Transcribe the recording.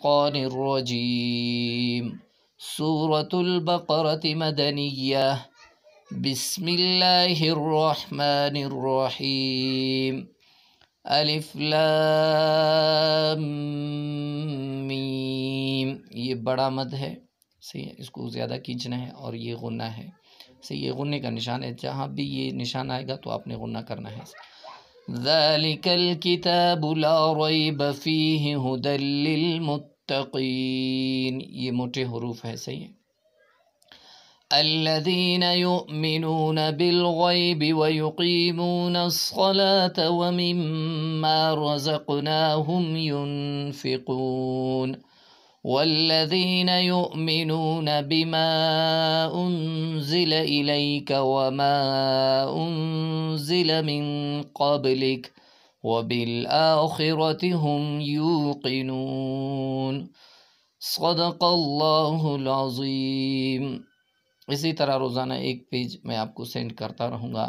الشیطان الرجیم۔ سورة البقرة مدنیہ۔ بسم اللہ الرحمن الرحیم۔ الف لام میم۔ یہ بڑا مد ہے، صحیح ہے، اس کو زیادہ کھینچنا ہے، اور یہ غنہ ہے، صحیح، یہ غننے کا نشان ہے، جہاں بھی یہ نشان آئے گا تو آپ نے غنہ کرنا ہے۔ ذالک الکتاب لا ریب فیہ ھدی للمتقین، یہ موٹے حروف ہے، صحیح ہے۔ الذین یؤمنون بالغیب ویقیمون الصلاة ومما رزقناہم ینفقون والذین یؤمنون بما انزل الیک وما انزل من قبلک وبالآخرة هم یوقنون۔ صدق اللہ العظیم۔ اسی طرح روزانہ ایک پیج میں آپ کو سینڈ کرتا رہوں گا۔